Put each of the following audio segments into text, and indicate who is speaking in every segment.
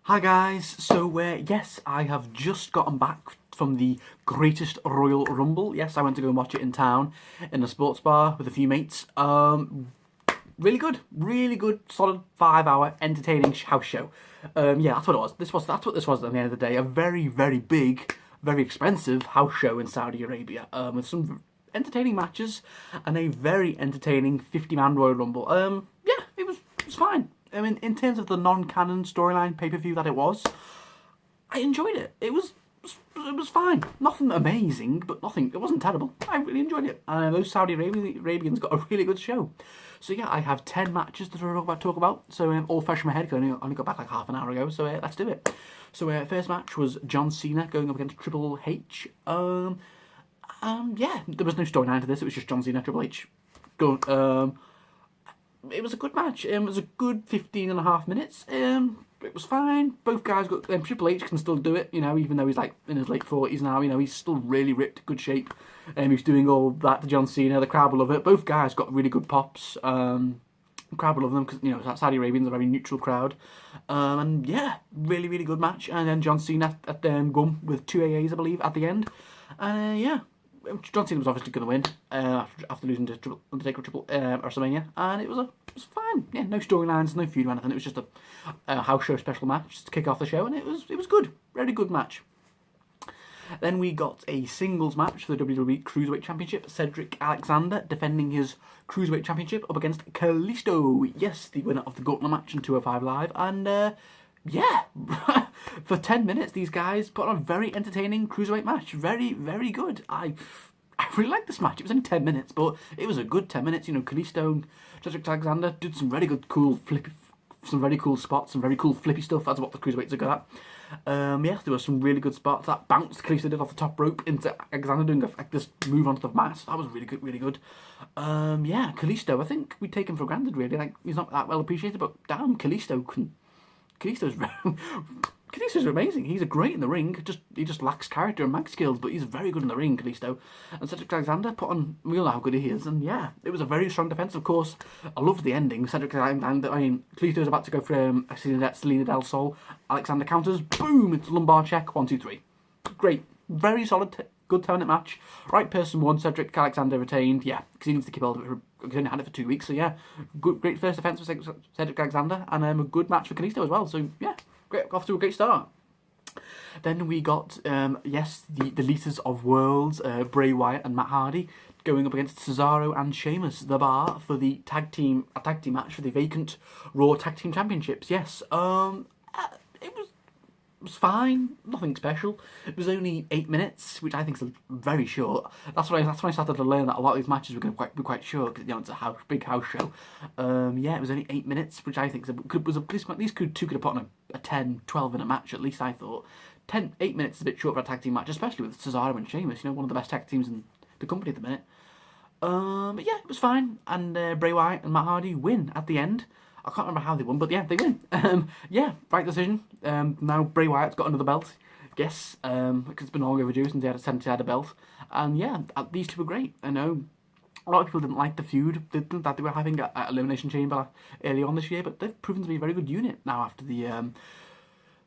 Speaker 1: Hi guys, so yes, I have just gotten back from the greatest Royal Rumble. Yes, I went to go and watch it in town in a sports bar with a few mates. Really good, solid 5 hour entertaining house show. Yeah, that's what it was. That's what this was at the end of the day. A very big, very expensive house show in Saudi Arabia, with some entertaining matches and a very entertaining 50-man Royal Rumble. Yeah, it was fine. I mean, in terms of the non-canon storyline pay-per-view that it was, I enjoyed it. It was fine. Nothing amazing, but nothing. It wasn't terrible. I really enjoyed it. Those Saudi Arabians got a really good show. So yeah, I have 10 matches to talk about. So all fresh in my head because I only got back like half an hour ago. So let's do it. So first match was John Cena going up against Triple H. Yeah, there was no storyline to this. It was just John Cena, Triple H. Go. It was a good match. It was a good 15 and a half minutes. It was fine. Both guys got. Triple H can still do it, even though he's like in his late 40s now. He's still really ripped, good shape. He's doing all that to John Cena. The crowd will love it. Both guys got really good pops. The crowd will love them because Saudi Arabians are a very neutral crowd. And yeah, really good match. And then John Cena at Gum with 2 AAs, I believe, at the end. And yeah. John Cena was obviously going to win after losing to Undertaker WrestleMania, and it was fine. Yeah, no storylines, no feud or anything. It was just a house show special match to kick off the show, and it was good, very good match. Then we got a singles match for the WWE Cruiserweight Championship. Cedric Alexander defending his Cruiserweight Championship up against Kalisto. Yes, the winner of the Gauntlet match in 205 Live, and yeah, for 10 minutes, these guys put on a very entertaining cruiserweight match. Very good. I really liked this match. It was only 10 minutes, but it was a good 10 minutes. Kalisto and Cedric Alexander did some very good, some very cool spots, some very cool flippy stuff. That's what the cruiserweights are good at. Yeah, there were some really good spots. That bounce Kalisto did off the top rope into Alexander doing this move onto the mat. That was really good. Yeah, Kalisto, I think we take him for granted, really. Like, he's not that well appreciated, but damn, Kalisto's amazing. He's great in the ring. He just lacks character and mag skills, but he's very good in the ring, Kalisto. And Cedric Alexander put on. We all know how good he is, and yeah, it was a very strong defense. Of course, I loved the ending. Cedric Alexander. Kalisto's about to go for Selena Del Sol. Alexander counters. Boom! It's a lumbar check. 1, 2, 3. Great. Very solid. Good 10-minute match. Right person won. Cedric Alexander retained. Yeah, because he needs to keep hold of it. He's only had it for 2 weeks, so yeah, great first defense for Cedric Alexander, and a good match for Kalisto as well. So yeah, off to a great start. Then we got yes, the leaders of worlds, Bray Wyatt and Matt Hardy, going up against Cesaro and Sheamus, the Bar, for the tag team match for the vacant Raw Tag Team Championships. Yes, it was fine, nothing special. It was only 8 minutes, which I think is very short. That's when I started to learn that a lot of these matches were going to be quite short because it's a big house show. Yeah, it was only 8 minutes, which I think was at least two could have put on a 10, 12-minute match. At least I thought 8 minutes is a bit short for a tag team match, especially with Cesaro and Sheamus. One of the best tag teams in the company at the minute. But yeah, it was fine, and Bray Wyatt and Matt Hardy win at the end. I can't remember how they won, but yeah, they win. Yeah, right decision. Now Bray Wyatt's got another belt. Yes, because it's been long overdue since he had a belt. And yeah, these two were great. I know a lot of people didn't like the feud that they were having at Elimination Chamber early on this year, but they've proven to be a very good unit now after the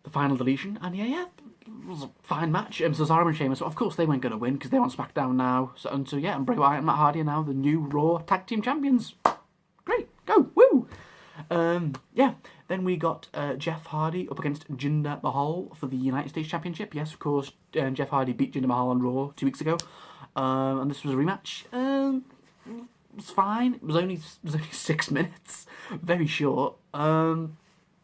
Speaker 1: final deletion. And yeah, it was a fine match. Cesaro and Sheamus, of course, they weren't going to win because they're on SmackDown now. So yeah, and Bray Wyatt and Matt Hardy are now the new Raw Tag Team Champions. Great, go, woo! Yeah, then we got Jeff Hardy up against Jinder Mahal for the United States Championship. Yes, of course, Jeff Hardy beat Jinder Mahal on Raw 2 weeks ago, and this was a rematch. It was fine. It was only 6 minutes, very short. Not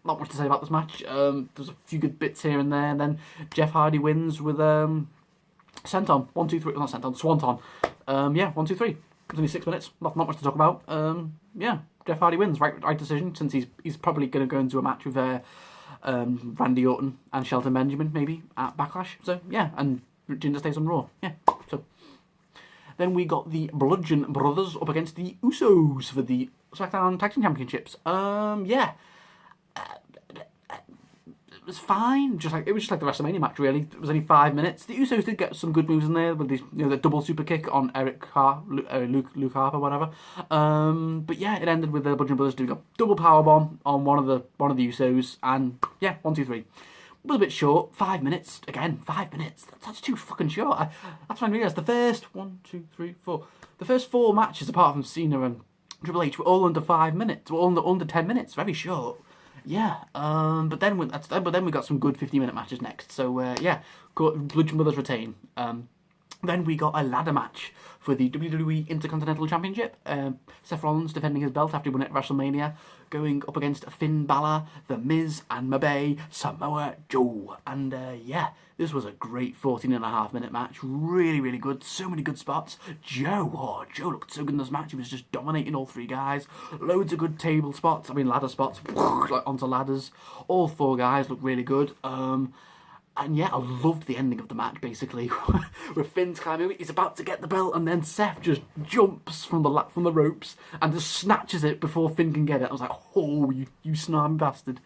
Speaker 1: much to say about this match. There's a few good bits here and there, and then Jeff Hardy wins with Senton 1, 2, 3. Not Senton, Swanton. Yeah, 1, 2, 3. It was only 6 minutes. Not much to talk about. Yeah. Jeff Hardy wins, right decision, since he's probably going to go into a match with Randy Orton and Shelton Benjamin, maybe, at Backlash. So, yeah, and Jinder stays on Raw. Yeah, so. Then we got the Bludgeon Brothers up against the Usos for the SmackDown Tag Team Championships. Yeah. was fine. It was just like the WrestleMania match, really. It was only 5 minutes. The Usos did get some good moves in there with these, the double super kick on Luke Harper, whatever. But yeah, it ended with the Bludgeon Brothers doing a double powerbomb on one of the Usos, and yeah, 1, 2, 3. It was a bit short. 5 minutes again. 5 minutes. That's too fucking short. That's when I realised the first 1, 2, 3, 4. The first 4 matches, apart from Cena and Triple H, were all under 5 minutes. Were all under 10 minutes. Very short. Yeah, but then we got some good 50-minute matches next. So yeah, Bludgeon Brothers retain. Then we got a ladder match for the WWE Intercontinental Championship. Seth Rollins defending his belt after he won it at WrestleMania, going up against Finn Balor, The Miz, and Mabe Samoa Joe. And yeah, this was a great 14.5-minute match. Really, really good. So many good spots. Joe looked so good in this match. He was just dominating all 3 guys. Loads of good ladder spots, like onto ladders. All 4 guys looked really good. And yeah, I loved the ending of the match, basically, with Finn's climbing. He's about to get the belt, and then Seth just jumps from the ropes and just snatches it before Finn can get it. I was like, oh, you snarmy bastard.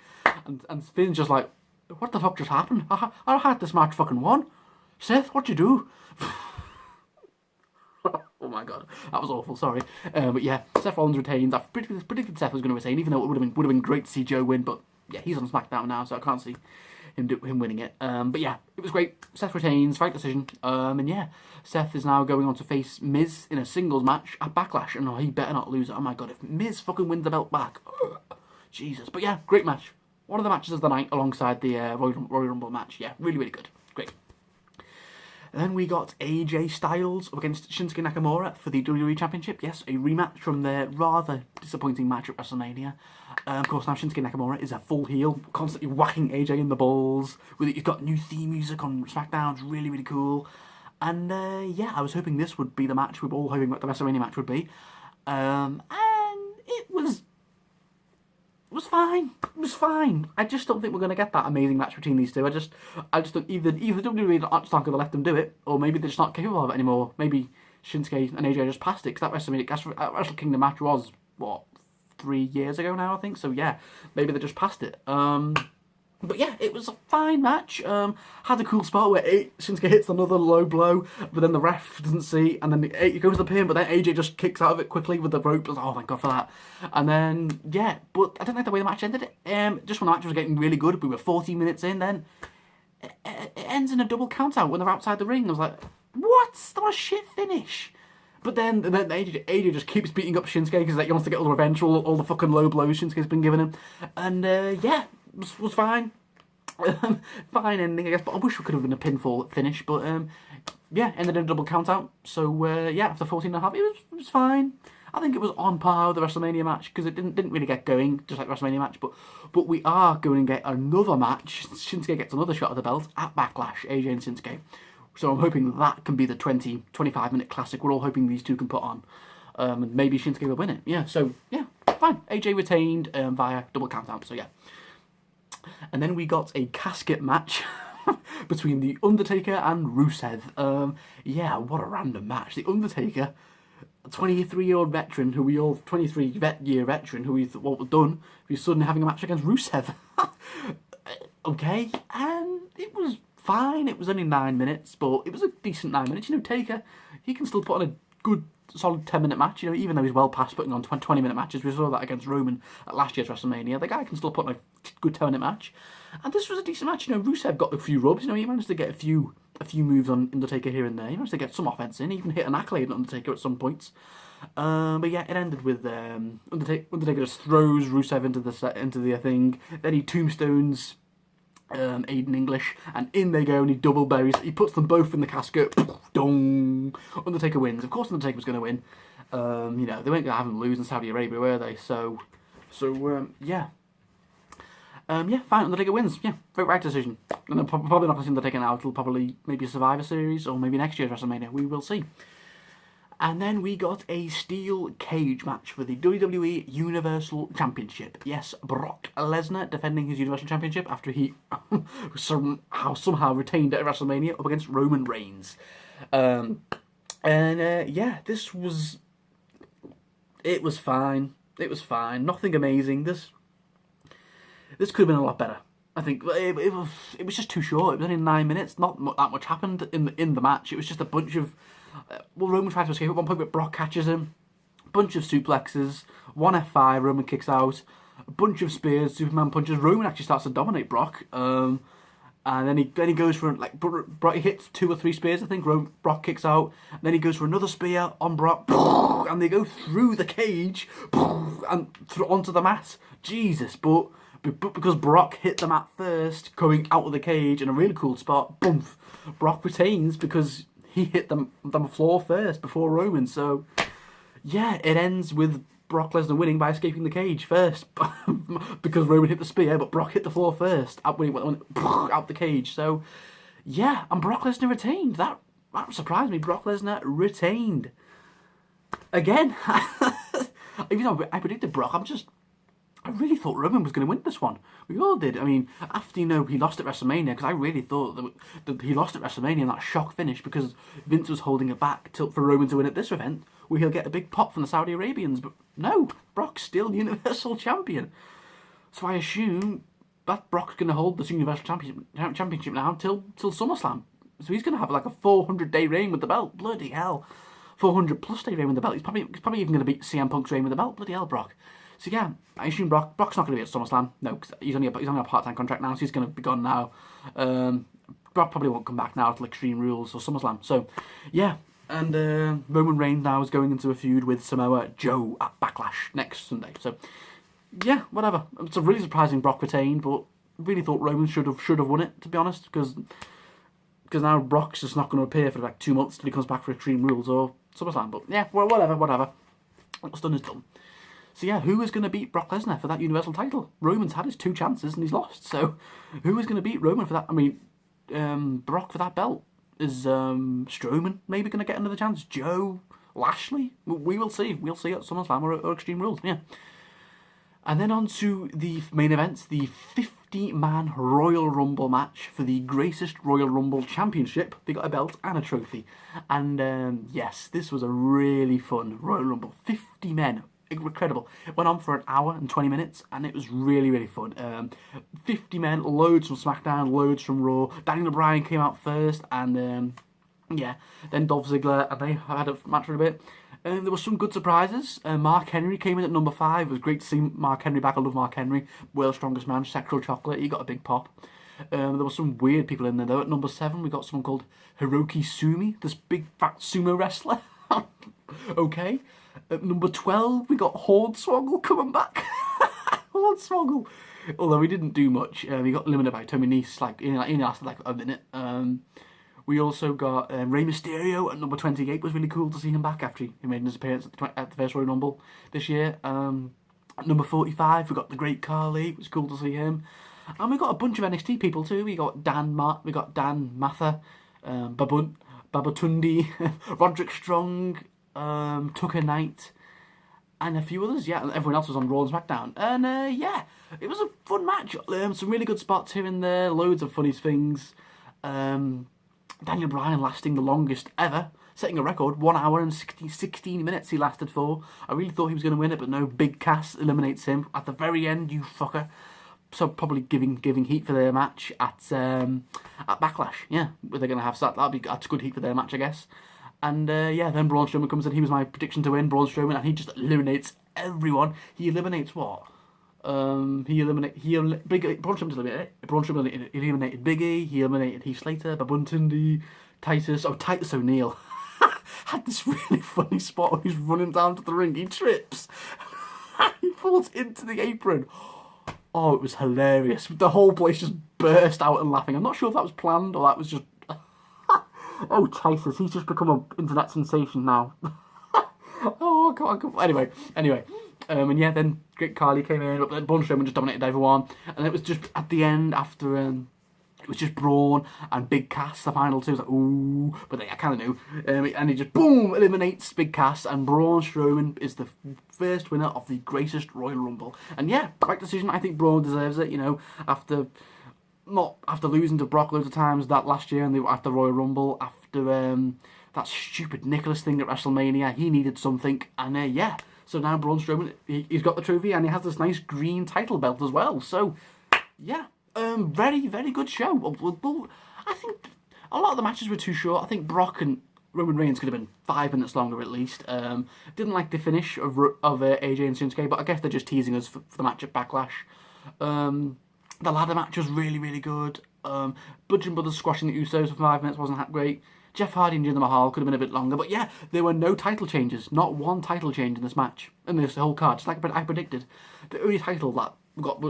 Speaker 1: And Finn's just like, what the fuck just happened? I had this match fucking won. Seth, what'd you do? Oh my god, that was awful, sorry. But yeah, Seth Rollins retains. I predicted Seth was going to retain, even though it would have been great to see Joe win, but yeah, he's on SmackDown now, so I can't see him winning it. But yeah, it was great. Seth retains, right decision. And yeah, Seth is now going on to face Miz in a singles match at Backlash, and he better not lose it. Oh my god, if Miz fucking wins the belt back, Jesus. But yeah, great match. One of the matches of the night alongside the Royal Rumble match. Yeah, really, really good. Great. And then we got AJ Styles up against Shinsuke Nakamura for the WWE Championship. Yes, a rematch from their rather disappointing match at WrestleMania. Of course, now Shinsuke Nakamura is a full heel, constantly whacking AJ in the balls. He's got new theme music on SmackDown. It's really, really cool. And yeah, I was hoping this would be the match. We were all hoping what the WrestleMania match would be. And it was fine. It was fine. I just don't think we're going to get that amazing match between these two. I just think either WWE just aren't going to let them do it, or maybe they're just not capable of it anymore. Maybe Shinsuke and AJ just passed it, because that Wrestle Kingdom match was, what, 3 years ago now, I think? So yeah, maybe they just passed it. But yeah, it was a fine match. Had a cool spot where Shinsuke hits another low blow, but then the ref doesn't see, and then he goes to the pin, but then AJ just kicks out of it quickly with the rope. Oh my god for that. And then, yeah, but I didn't like the way the match ended. Just when the match was getting really good, we were 40 minutes in, then it ends in a double count out when they're outside the ring. I was like, what? That was a shit finish. But then AJ just keeps beating up Shinsuke because he wants to get all the revenge for all the fucking low blows Shinsuke's been giving him. And yeah, was fine. Fine ending, I guess, but I wish we could have been a pinfall finish, but yeah, ended in a double count out. So yeah, after 14.5, it was fine. I think it was on par with the WrestleMania match, because it didn't really get going, just like the WrestleMania match, but we are going to get another match. Shinsuke gets another shot at the belt at Backlash, AJ and Shinsuke. So I'm hoping that can be the 25-minute classic we're all hoping these two can put on. And maybe Shinsuke will win it. Yeah, so yeah, fine. AJ retained via double count out, so yeah. And then we got a casket match between The Undertaker and Rusev. Yeah, what a random match. The Undertaker, a 23-year-old veteran, 23-year veteran, who we thought what was done, who's suddenly having a match against Rusev. Okay, and it was fine. It was only 9 minutes, but it was a decent 9 minutes. Taker, he can still put on a good, solid 10-minute match, even though he's well past putting on 20-minute matches. We saw that against Roman at last year's WrestleMania. The guy can still put on a good 10-minute match. And this was a decent match. Rusev got a few rubs. He managed to get a few moves on Undertaker here and there. He managed to get some offense in. He even hit an accolade on Undertaker at some points. But yeah, it ended with Undertaker just throws Rusev into the thing. Then he tombstones Aiden English, and in they go, and he double buries. He puts them both in the casket. Dong. Undertaker wins. Of course, Undertaker was going to win. They weren't going to have him lose in Saudi Arabia, were they? So yeah. Yeah, fine. Undertaker wins. Yeah, right decision. And I'm probably not going to see Undertaker now until probably maybe a Survivor Series or maybe next year's WrestleMania. We will see. And then we got a steel cage match for the WWE Universal Championship. Yes, Brock Lesnar defending his Universal Championship after he somehow retained it at WrestleMania up against Roman Reigns. Yeah, it was fine. It was fine. Nothing amazing. This could have been a lot better. I think it was just too short. It was only 9 minutes. Not that much happened in the match. It was just a bunch of Roman tried to escape at one point, but Brock catches him. Bunch of suplexes, one F5. Roman kicks out. A bunch of spears, Superman punches. Roman actually starts to dominate Brock. And then he goes for, like, Brock, he hits 2 or 3 spears, I think. Brock kicks out. And then he goes for another spear on Brock. And they go through the cage and onto the mat. Jesus, but because Brock hit the mat first, coming out of the cage in a really cool spot, boom, Brock retains because he hit the floor first before Roman. So, yeah, it ends with Brock Lesnar winning by escaping the cage first because Roman hit the spear, but Brock hit the floor first out the cage. So, yeah, and Brock Lesnar retained. That surprised me. Brock Lesnar retained. Again, even though I predicted Brock, I really thought Roman was going to win this one. We all did. I mean, after, he lost at WrestleMania, because I really thought that he lost at WrestleMania in that shock finish because Vince was holding it back for Roman to win at this event, where he'll get a big pop from the Saudi Arabians. But no, Brock's still Universal Champion. So I assume that Brock's going to hold the Universal Championship now till SummerSlam. So he's going to have like a 400-day reign with the belt. Bloody hell. 400-plus day reign with the belt. He's probably even going to beat CM Punk's reign with the belt. Bloody hell, Brock. So yeah, I assume Brock's not going to be at SummerSlam. No, because he's only a part-time contract now, so he's going to be gone now. Brock probably won't come back now till Extreme Rules or SummerSlam. So yeah, and Roman Reigns now is going into a feud with Samoa Joe at Backlash next Sunday. So yeah, whatever. It's a really surprising Brock retained, but really thought Roman should have won it, to be honest, because now Brock's just not going to appear for like 2 months till he comes back for Extreme Rules or SummerSlam. But yeah, well, whatever. What's done is done. So yeah, who is going to beat Brock Lesnar for that Universal title? Roman's had his 2 chances and he's lost. So who is going to beat Roman for that? I mean, Brock for that belt. Is Strowman maybe going to get another chance? Joe? Lashley? We will see. We'll see at SummerSlam or Extreme Rules. Yeah. And then on to the main events, the 50-man Royal Rumble match for the greatest Royal Rumble Championship. They got a belt and a trophy. And yes, this was a really fun Royal Rumble. 50 men. Incredible. It went on for an hour and 20 minutes, and it was really, really fun. 50 men, loads from SmackDown, loads from Raw. Daniel Bryan came out first, and yeah, then Dolph Ziggler, and they had a match for a bit. There were some good surprises. Mark Henry came in at number 5. It was great to see Mark Henry back. I love Mark Henry. World's Strongest Man, Sexual Chocolate. He got a big pop. There were some weird people in there, though. At number 7, we got someone called Hiroki Sumi, this big fat sumo wrestler. Okay. At number 12, we got Hornswoggle coming back. Hornswoggle. Although he didn't do much. He got eliminated by Tommy Nese. He only lasted like a minute. We also got Rey Mysterio at number 28. It was really cool to see him back after he made his appearance at the first Royal Rumble this year. At number 45, we got the Great Khali. It was cool to see him. And we got a bunch of NXT people too. We got Dan Matha, Babatunde, Roderick Strong, Tucker Knight, and a few others. Yeah, and everyone else was on Raw and SmackDown. And yeah, it was a fun match. Some really good spots here and there. Loads of funny things. Daniel Bryan lasting the longest ever, setting a record. 1 hour and 16 minutes he lasted for. I really thought he was going to win it, but no. Big Cass eliminates him at the very end. You fucker. So probably giving heat for their match at Backlash. Yeah, where they're going to have that's good heat for their match, I guess. And yeah, then Braun Strowman comes in. He was my prediction to win, Braun Strowman, and he just eliminates everyone. He eliminates what? Braun Strowman eliminated Big E. He eliminated Heath Slater, Babatunde, Titus O'Neil. Had this really funny spot when he's running down to the ring. He trips. He falls into the apron. Oh, it was hilarious. The whole place just burst out and laughing. I'm not sure if that was planned or that was just... Oh, Titus, he's just become an internet sensation now. Oh, God. Anyway. And yeah, then Great Khali came in, but then Braun Strowman just dominated everyone. And it was just at the end, after... it was just Braun and Big Cass, the final two. It was like, ooh, but I kind of knew. And he just, boom, eliminates Big Cass. And Braun Strowman is the first winner of the greatest Royal Rumble. And yeah, right decision. I think Braun deserves it, after losing to Brock loads of times that last year, and at the Royal Rumble, after that stupid Nicholas thing at WrestleMania, he needed something, and yeah, so now Braun Strowman, he's got the trophy, and he has this nice green title belt as well, so yeah, Very, very good show. I think a lot of the matches were too short. I think Brock and Roman Reigns could have been 5 minutes longer at least. Didn't like the finish of AJ and Shinsuke, but I guess they're just teasing us for the match at Backlash. The ladder match was really, really good. Bludgeon Brothers squashing the Usos for 5 minutes wasn't that great. Jeff Hardy and Jinder Mahal could have been a bit longer, but yeah, there were no title changes. Not one title change in this match, in this whole card. Just like I predicted, the only title that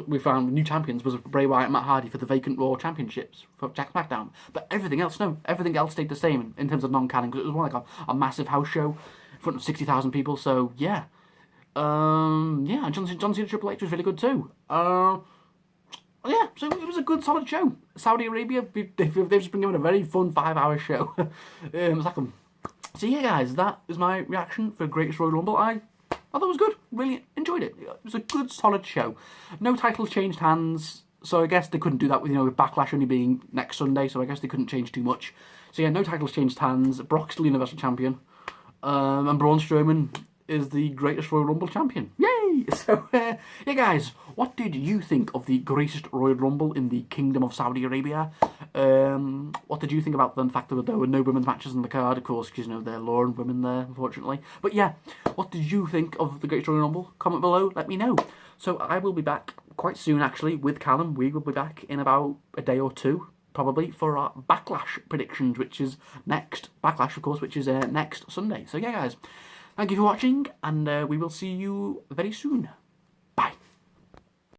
Speaker 1: we found new champions was Bray Wyatt and Matt Hardy for the vacant Raw championships for Jack SmackDown. But everything else, no, everything else stayed the same in terms of non-canon because it was more like a massive house show in front of 60,000 people. So yeah, yeah, John Cena Triple H was really good too. Yeah, so it was a good, solid show. Saudi Arabia, they've just been given a very fun 5-hour show. So yeah, guys, that is my reaction for Greatest Royal Rumble. I thought it was good. Really enjoyed it. It was a good, solid show. No titles changed hands, so I guess they couldn't do that with with Backlash only being next Sunday. So I guess they couldn't change too much. So yeah, no titles changed hands. Brock's still Universal Champion, and Braun Strowman is the Greatest Royal Rumble champion. Yay! So, yeah, guys, what did you think of the Greatest Royal Rumble in the Kingdom of Saudi Arabia? What did you think about the fact that there were no women's matches on the card? Of course, because, there are Lauren women there, unfortunately. But yeah, what did you think of the Greatest Royal Rumble? Comment below, let me know. So I will be back quite soon, actually, with Callum. We will be back in about a day or two, probably, for our Backlash predictions, which is next. Backlash, of course, which is next Sunday. So yeah, guys. Thank you for watching, and we will see you very soon.